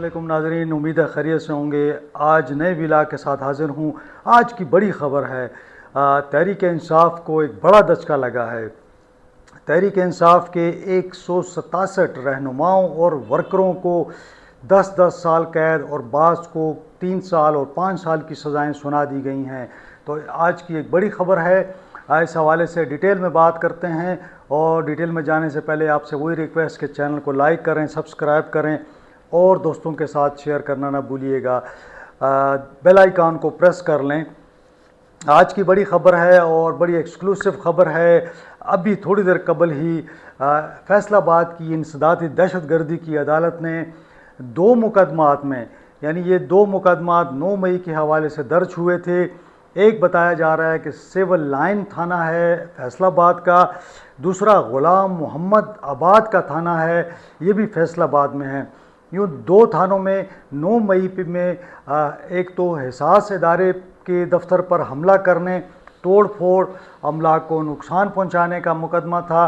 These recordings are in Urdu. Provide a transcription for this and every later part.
علیکم ناظرین، امید ہے خیریت سے ہوں گے۔ آج نئے ولاگ کے ساتھ حاضر ہوں۔ آج کی بڑی خبر ہے، تحریک انصاف کو ایک بڑا دھچکا لگا ہے۔ تحریک انصاف کے 167 رہنماؤں اور ورکروں کو 10 سال قید اور بعض کو 3 سال اور 5 سال کی سزائیں سنا دی گئی ہیں۔ تو آج کی ایک بڑی خبر ہے، اس حوالے سے ڈیٹیل میں بات کرتے ہیں۔ اور ڈیٹیل میں جانے سے پہلے آپ سے وہی ریکویسٹ کہ چینل کو لائک کریں، سبسکرائب کریں اور دوستوں کے ساتھ شیئر کرنا نہ بھولیے گا۔ بیل آئیکن کو پریس کر لیں۔ آج کی بڑی خبر ہے اور بڑی ایکسکلوسیو خبر ہے۔ ابھی تھوڑی دیر قبل ہی فیصل آباد کی انسدادی دہشت گردی کی عدالت نے 2 مقدمات میں، یعنی یہ 2 مقدمات 9 مئی کے حوالے سے درج ہوئے تھے۔ ایک بتایا جا رہا ہے کہ سول لائن تھانہ ہے فیصل آباد کا، دوسرا غلام محمد آباد کا تھانہ ہے، یہ بھی فیصل آباد میں ہے۔ یوں 2 تھانوں میں 9 مئی میں ایک تو حساس ادارے کے دفتر پر حملہ کرنے، توڑ پھوڑ، املاک کو نقصان پہنچانے کا مقدمہ تھا،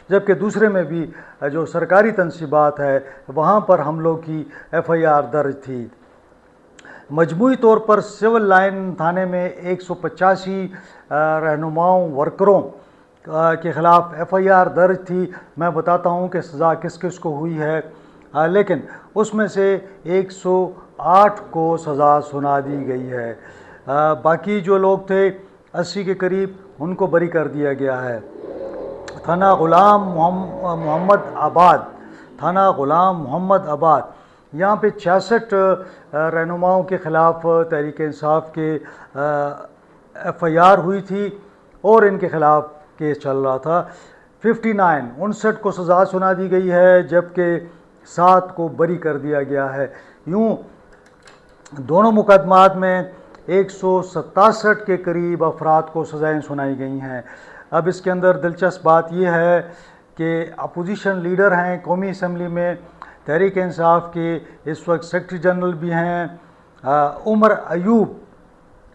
جبکہ دوسرے میں بھی جو سرکاری تنصیبات ہے وہاں پر حملوں کی FIR درج تھی۔ مجموعی طور پر سول لائن تھانے میں 185 رہنماؤں ورکروں کے خلاف FIR درج تھی۔ میں بتاتا ہوں کہ سزا کس کس کو ہوئی ہے، لیکن اس میں سے 108 کو سزا سنا دی گئی ہے۔ باقی جو لوگ تھے 80 کے قریب، ان کو بری کر دیا گیا ہے۔ تھانہ غلام محمد آباد، یہاں پہ 66 رہنماؤں کے خلاف تحریک انصاف کے FIR ہوئی تھی اور ان کے خلاف کیس چل رہا تھا۔ 59 کو سزا سنا دی گئی ہے، جبکہ 7 کو بری کر دیا گیا ہے۔ یوں دونوں مقدمات میں 167 کے قریب افراد کو سزائیں سنائی گئی ہیں۔ اب اس کے اندر دلچسپ بات یہ ہے کہ اپوزیشن لیڈر ہیں قومی اسمبلی میں تحریک انصاف کے، اس وقت سیکرٹری جنرل بھی ہیں عمر ایوب،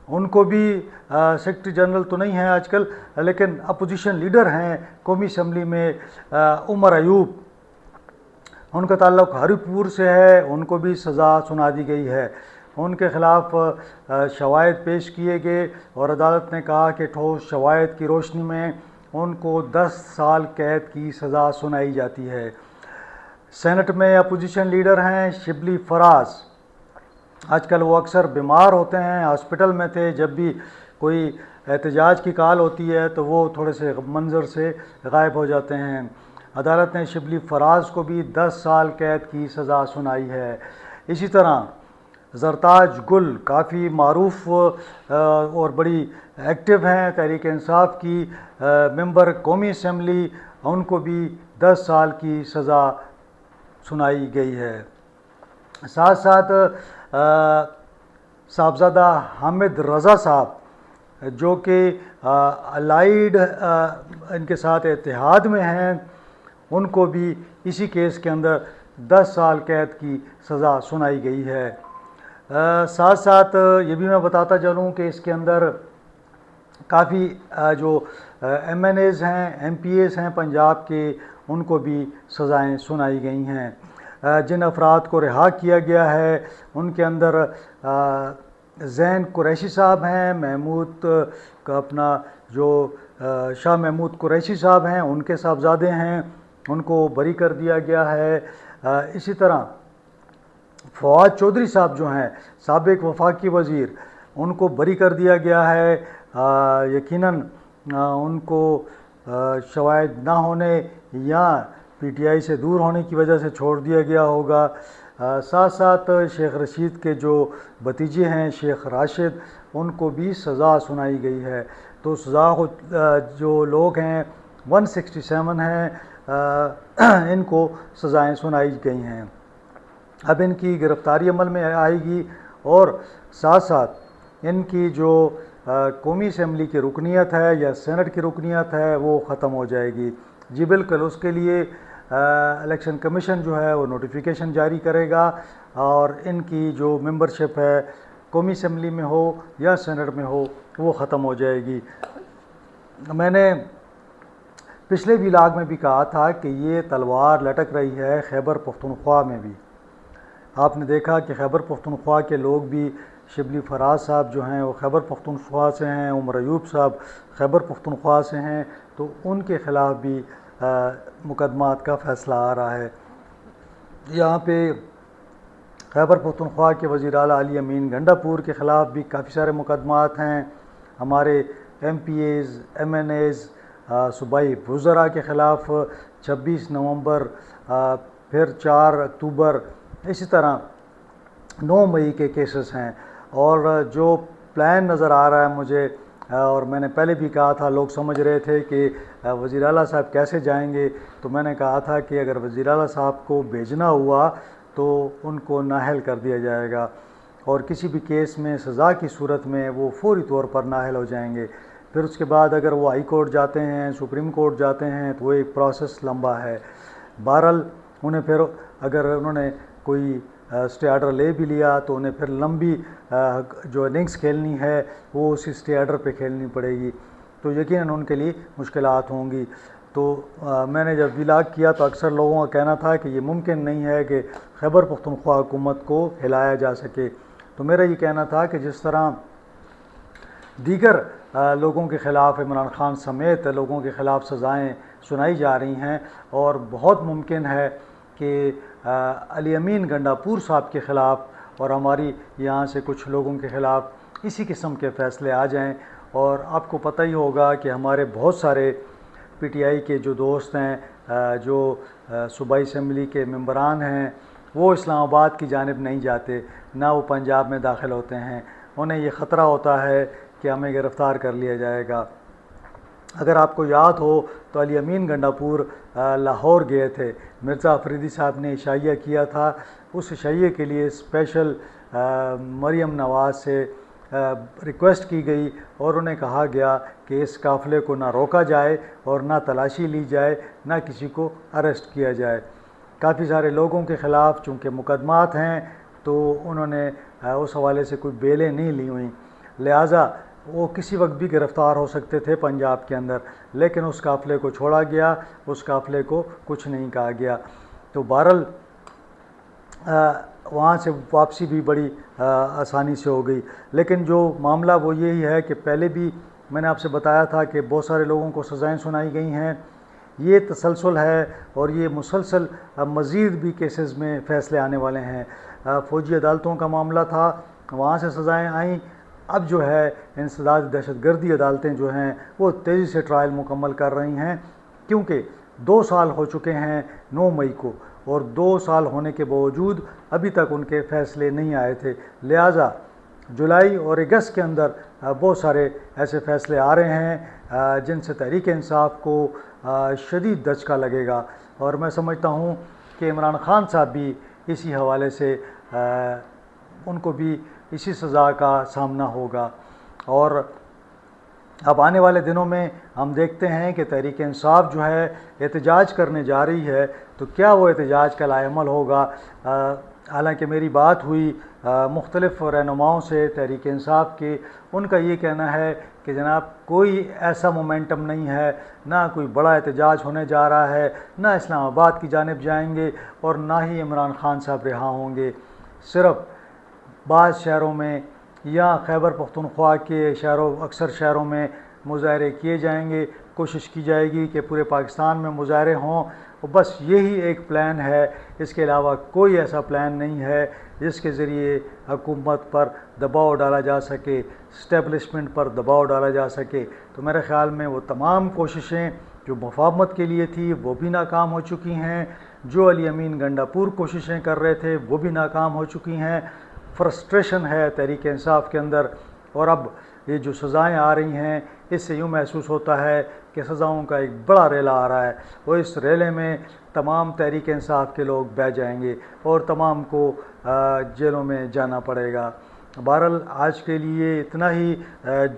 ان کو بھی سیکرٹری جنرل تو نہیں ہیں آج کل، لیکن اپوزیشن لیڈر ہیں قومی اسمبلی میں عمر ایوب، ان کا تعلق ہری پور سے ہے، ان کو بھی سزا سنا دی گئی ہے۔ ان کے خلاف شواہد پیش کیے گئے اور عدالت نے کہا کہ ٹھوس شواہد کی روشنی میں ان کو 10 سال قید کی سزا سنائی جاتی ہے۔ سینٹ میں اپوزیشن لیڈر ہیں شبلی فراز، آج کل وہ اکثر بیمار ہوتے ہیں، ہاسپٹل میں تھے، جب بھی کوئی احتجاج کی کال ہوتی ہے تو وہ تھوڑے سے منظر سے غائب ہو جاتے ہیں۔ عدالت نے شبلی فراز کو بھی 10 سال قید کی سزا سنائی ہے۔ اسی طرح زرتاج گل کافی معروف اور بڑی ایکٹیو ہیں تحریک انصاف کی ممبر قومی اسمبلی، ان کو بھی 10 سال کی سزا سنائی گئی ہے۔ ساتھ ساتھ صاحبزادہ حامد رضا صاحب جو کہ الائیڈ ان کے ساتھ اتحاد میں ہیں، ان کو بھی اسی کیس کے اندر 10 سال قید کی سزا سنائی گئی ہے۔ ساتھ ساتھ یہ بھی میں بتاتا چلوں کہ اس کے اندر کافی جو MNAs ہیں، MPAs ہیں پنجاب کے، ان کو بھی سزائیں سنائی گئی ہیں۔ جن افراد کو رہا کیا گیا ہے ان کے اندر زین قریشی صاحب ہیں، محمود کا اپنا جو شاہ محمود قریشی صاحب ہیں، ان کے صاحبزادے ہیں، ان کو بری کر دیا گیا ہے۔ اسی طرح فواد چودھری صاحب جو ہیں سابق وفاقی وزیر، ان کو بری کر دیا گیا ہے۔ یقیناً ان کو شواہد نہ ہونے یا PTI سے دور ہونے کی وجہ سے چھوڑ دیا گیا ہوگا۔ ساتھ ساتھ شیخ رشید کے جو بھتیجے ہیں شیخ راشد، ان کو بھی سزا سنائی گئی ہے۔ تو سزا جو لوگ ہیں 167 ہیں، ان کو سزائیں سنائی گئی ہیں۔ اب ان کی گرفتاری عمل میں آئے گی اور ساتھ ساتھ ان کی جو قومی اسمبلی کی رکنیت ہے یا سینٹ کی رکنیت ہے وہ ختم ہو جائے گی۔ جی بالکل، اس کے لیے الیکشن کمیشن جو ہے وہ نوٹیفیکیشن جاری کرے گا اور ان کی جو ممبرشپ ہے قومی اسمبلی میں ہو یا سینٹ میں ہو وہ ختم ہو جائے گی۔ میں نے پچھلے ولاگ میں بھی کہا تھا کہ یہ تلوار لٹک رہی ہے خیبر پختونخوا میں بھی۔ آپ نے دیکھا کہ خیبر پختونخوا کے لوگ بھی، شبلی فراز صاحب جو ہیں وہ خیبر پختونخوا سے ہیں، عمر ایوب صاحب خیبر پختونخوا سے ہیں، تو ان کے خلاف بھی مقدمات کا فیصلہ آ رہا ہے۔ یہاں پہ خیبر پختونخوا کے وزیر اعلیٰ علی امین گنڈا پور کے خلاف بھی کافی سارے مقدمات ہیں، ہمارے M P As, M N As, صوبائی وزراء کے خلاف 26 نومبر، پھر 4 اکتوبر، اسی طرح 9 مئی کے کیسز ہیں۔ اور جو پلان نظر آ رہا ہے مجھے، اور میں نے پہلے بھی کہا تھا، لوگ سمجھ رہے تھے کہ وزیر اعلیٰ صاحب کیسے جائیں گے، تو میں نے کہا تھا کہ اگر وزیر اعلیٰ صاحب کو بھیجنا ہوا تو ان کو نااہل کر دیا جائے گا، اور کسی بھی کیس میں سزا کی صورت میں وہ فوری طور پر نااہل ہو جائیں گے۔ پھر اس کے بعد اگر وہ ہائی کورٹ جاتے ہیں، سپریم کورٹ جاتے ہیں، تو وہ ایک پروسیس لمبا ہے۔ بہرحال انہیں پھر اگر انہوں نے کوئی اسٹے آرڈر لے بھی لیا تو انہیں پھر لمبی جو اننگز کھیلنی ہے وہ اسی اسٹے آرڈر پہ کھیلنی پڑے گی، تو یقیناً ان کے لیے مشکلات ہوں گی۔ تو میں نے جب ولاگ کیا تو اکثر لوگوں کا کہنا تھا کہ یہ ممکن نہیں ہے کہ خیبر پختونخوا حکومت کو ہلایا جا سکے، تو میرا یہ کہنا تھا کہ جس طرح دیگر لوگوں کے خلاف، عمران خان سمیت لوگوں کے خلاف سزائیں سنائی جا رہی ہیں، اور بہت ممکن ہے کہ علی امین گنڈا پور صاحب کے خلاف اور ہماری یہاں سے کچھ لوگوں کے خلاف اسی قسم کے فیصلے آ جائیں۔ اور آپ کو پتہ ہی ہوگا کہ ہمارے بہت سارے پی ٹی آئی کے جو دوست ہیں، جو صوبائی اسمبلی کے ممبران ہیں، وہ اسلام آباد کی جانب نہیں جاتے، نہ وہ پنجاب میں داخل ہوتے ہیں۔ انہیں یہ خطرہ ہوتا ہے کہ ہمیں گرفتار کر لیا جائے گا۔ اگر آپ کو یاد ہو تو علی امین گنڈا پور لاہور گئے تھے، مرزا افریدی صاحب نے عشائیہ کیا تھا، اس عشائیے کے لیے اسپیشل مریم نواز سے ریکویسٹ کی گئی، اور انہیں کہا گیا کہ اس قافلے کو نہ روکا جائے اور نہ تلاشی لی جائے، نہ کسی کو اریسٹ کیا جائے۔ کافی سارے لوگوں کے خلاف چونکہ مقدمات ہیں تو انہوں نے اس حوالے سے کوئی بیلیں نہیں لی ہوئیں، لہٰذا وہ کسی وقت بھی گرفتار ہو سکتے تھے پنجاب کے اندر، لیکن اس قافلے کو چھوڑا گیا، اس قافلے کو کچھ نہیں کہا گیا۔ تو بہرحال وہاں سے واپسی بھی بڑی آسانی سے ہو گئی۔ لیکن جو معاملہ وہ یہی ہے کہ پہلے بھی میں نے آپ سے بتایا تھا کہ بہت سارے لوگوں کو سزائیں سنائی گئی ہیں، یہ تسلسل ہے، اور یہ مسلسل مزید بھی کیسز میں فیصلے آنے والے ہیں۔ فوجی عدالتوں کا معاملہ تھا، وہاں سے سزائیں آئیں، اب جو ہے انسداد دہشت گردی عدالتیں جو ہیں وہ تیزی سے ٹرائل مکمل کر رہی ہیں، کیونکہ 2 سال ہو چکے ہیں 9 مئی کو، اور 2 سال ہونے کے باوجود ابھی تک ان کے فیصلے نہیں آئے تھے، لہٰذا جولائی اور اگست کے اندر بہت سارے ایسے فیصلے آ رہے ہیں جن سے تحریک انصاف کو شدید دھچکا لگے گا، اور میں سمجھتا ہوں کہ عمران خان صاحب بھی اسی حوالے سے ان کو بھی اسی سزا کا سامنا ہوگا۔ اور اب آنے والے دنوں میں ہم دیکھتے ہیں کہ تحریک انصاف جو ہے احتجاج کرنے جا رہی ہے، تو کیا وہ احتجاج کا لائحہ ہوگا؟ حالانکہ میری بات ہوئی مختلف رہنماؤں سے تحریک انصاف کے، ان کا یہ کہنا ہے کہ جناب کوئی ایسا مومنٹم نہیں ہے، نہ کوئی بڑا احتجاج ہونے جا رہا ہے، نہ اسلام آباد کی جانب جائیں گے، اور نہ ہی عمران خان صاحب رہا ہوں گے۔ صرف بعض شہروں میں یا خیبر پختونخوا کے اکثر شہروں میں مظاہرے کیے جائیں گے، کوشش کی جائے گی کہ پورے پاکستان میں مظاہرے ہوں، بس یہی ایک پلان ہے، اس کے علاوہ کوئی ایسا پلان نہیں ہے جس کے ذریعے حکومت پر دباؤ ڈالا جا سکے، اسٹیبلشمنٹ پر دباؤ ڈالا جا سکے۔ تو میرے خیال میں وہ تمام کوششیں جو مفاہمت کے لیے تھی وہ بھی ناکام ہو چکی ہیں، جو علی امین گنڈا پور کوششیں کر رہے تھے وہ بھی ناکام ہو چکی ہیں۔ فرسٹریشن ہے تحریک انصاف کے اندر، اور اب یہ جو سزائیں آ رہی ہیں اس سے یوں محسوس ہوتا ہے کہ سزاؤں کا ایک بڑا ریلا آ رہا ہے، اور اس ریلے میں تمام تحریک انصاف کے لوگ بہہ جائیں گے اور تمام کو جیلوں میں جانا پڑے گا۔ بہرحال آج کے لیے اتنا ہی،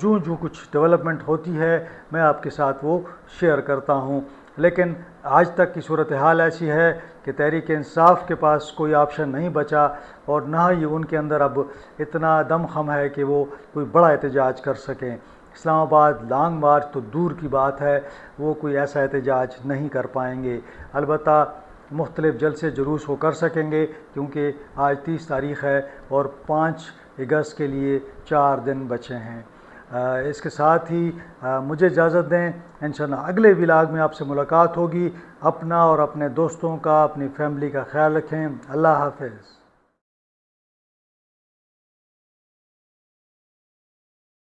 جو کچھ ڈیولپمنٹ ہوتی ہے میں آپ کے ساتھ وہ شیئر کرتا ہوں، لیکن آج تک کی صورتحال ایسی ہے کہ تحریک انصاف کے پاس کوئی آپشن نہیں بچا، اور نہ ہی ان کے اندر اب اتنا دم خم ہے کہ وہ کوئی بڑا احتجاج کر سکیں۔ اسلام آباد لانگ مارچ تو دور کی بات ہے، وہ کوئی ایسا احتجاج نہیں کر پائیں گے۔ البتہ مختلف جلسے جلوس وہ کر سکیں گے، کیونکہ آج 30 تاریخ ہے اور 5 اگست کے لیے 4 دن بچے ہیں۔ اس کے ساتھ ہی مجھے اجازت دیں، انشاءاللہ اگلے ولاگ میں آپ سے ملاقات ہوگی۔ اپنا اور اپنے دوستوں کا، اپنی فیملی کا خیال رکھیں۔ اللہ حافظ۔